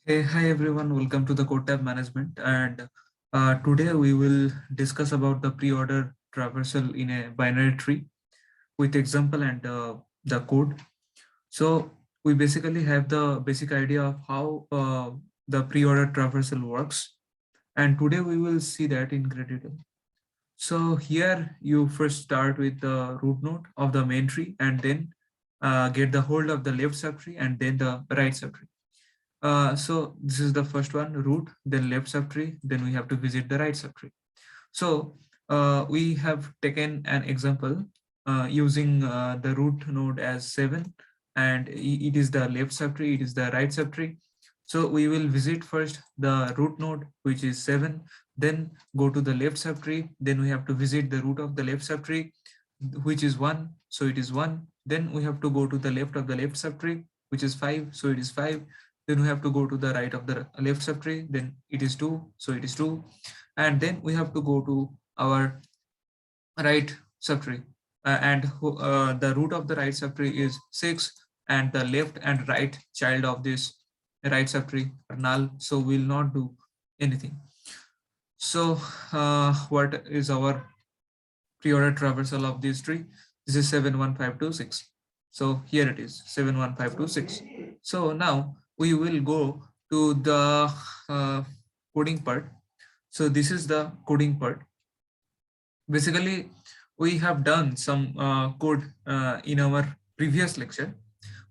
Hey, hi everyone, welcome to the Code Tab Management. And today we will discuss about the pre-order traversal in a binary tree with example and the code. So we basically have the basic idea of how the pre-order traversal works. And today we will see that in great detail. So here you first start with the root node of the main tree and then get the hold of the left subtree and then the right subtree. So this is the first one, root, then left subtree, then we have to visit the right subtree. So we have taken an example using the root node as 7, and it is the left subtree, it is the right subtree. So we will visit first the root node, which is 7, then go to the left subtree, then we have to visit the root of the left subtree, which is 1, so it is 1. Then we have to go to the left of the left subtree, which is 5, so it is 5. Then we have to go to the right of the left subtree, then it is 2, so it is 2. And then we have to go to our right subtree, and the root of the right subtree is 6, and the left and right child of this right subtree are null, so we'll not do anything. So what is our pre-order traversal of this tree? This is 71526. So here it is 71526. So now we will go to the coding part. So this is the coding part. Basically, we have done some code in our previous lecture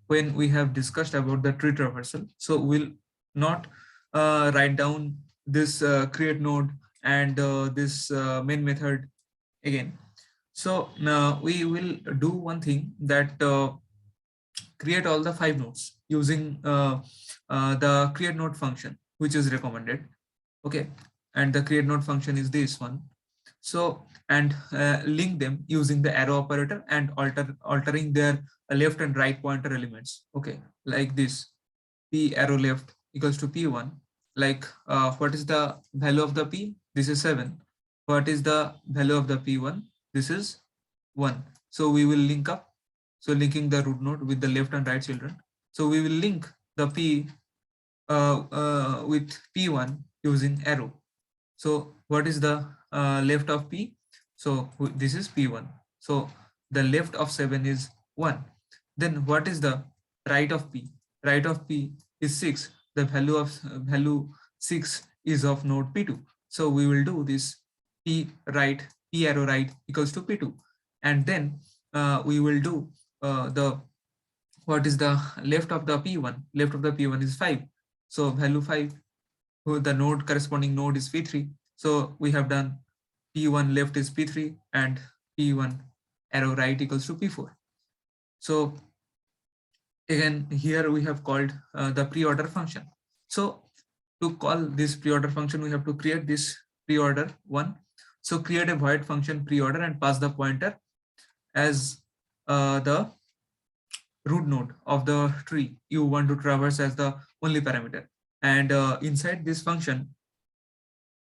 when we have discussed about the tree traversal. So we'll not write down this create node and this main method again. So now we will do one thing, that create all the 5 nodes using the create node function, which is recommended. Okay, and the create node function is this one. So and link them using the arrow operator and altering their left and right pointer elements. Okay, like this, p arrow left equals to p1. Like what is the value of the p? This is 7. What is the value of the p1? This is 1. So we will link up. So linking the root node with the left and right children. So we will link the p with p1 using arrow. So what is the left of p? So this is p1. So the left of 7 is 1. Then what is the right of p? Right of p is 6. The value 6 is of node p2. So we will do this p right, p arrow right equals to p2. And then we will do the what is the left of the p1? Left of the p1 is 5. So value 5, the node corresponding node is p3. So we have done p1 left is p3 and p1 arrow right equals to p4. So again, here we have called the pre-order function. So to call this pre-order function, we have to create this pre-order one. So create a void function pre-order and pass the pointer as the root node of the tree you want to traverse as the only parameter. And inside this function,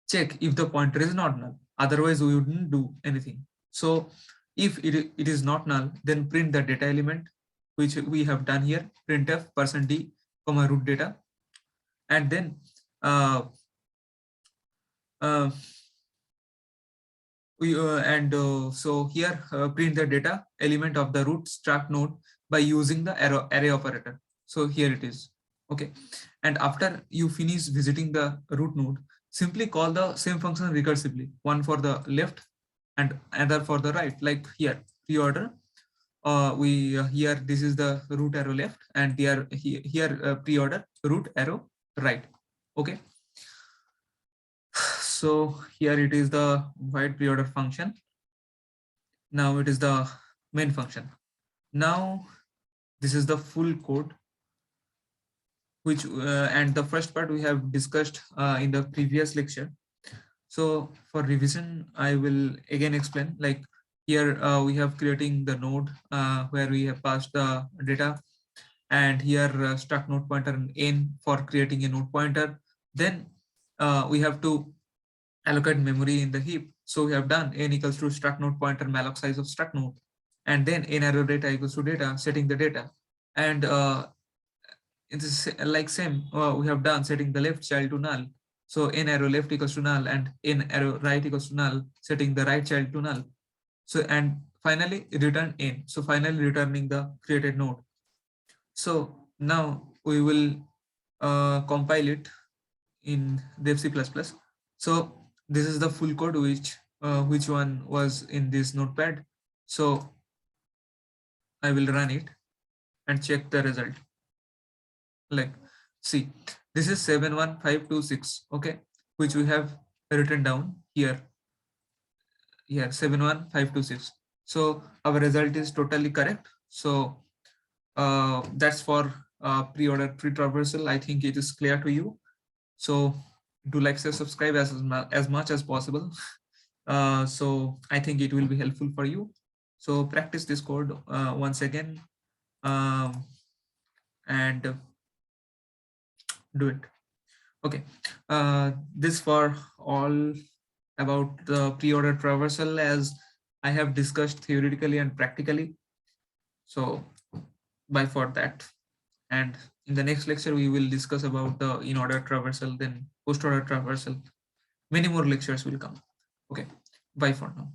check if the pointer is not null. Otherwise, we wouldn't do anything. So if it is not null, then print the data element, which we have done here, printf %d, root data. And then uh, so here print the data element of the root struct node by using the array operator. So here it is. Okay, and after you finish visiting the root node, simply call the same function recursively, one for the left and another for the right. Like here, pre-order, we here this is the root arrow left, and here pre-order root arrow right. Okay, so here it is the void pre-order function. Now it is the main function. Now this is the full code, which and the first part we have discussed in the previous lecture. So for revision, I will again explain. Like here we have creating the node where we have passed the data, and here struct node pointer and n for creating a node pointer. Then we have to allocate memory in the heap. So we have done n equals to struct node pointer malloc size of struct node, and then n arrow data equals to data, setting the data. And it is like same we have done, setting the left child to null. So n arrow left equals to null and n arrow right equals to null, setting the right child to null. So and finally return n. So finally returning the created node. So now we will compile it in Dev C++. So this is the full code which one was in this notepad. So I will run it and check the result. Like, see, this is 71526, okay, which we have written down here. Here 71526. So our result is totally correct. So that's for pre-order pre-traversal. I think it is clear to you. So do like, share, subscribe as much as possible. So I think it will be helpful for you. So practice this code once again, and do it. Okay, this for all about the pre-order traversal, as I have discussed theoretically and practically. So bye for that. And in the next lecture, we will discuss about the in-order traversal, then post-order traversal. Many more lectures will come. Okay, bye for now.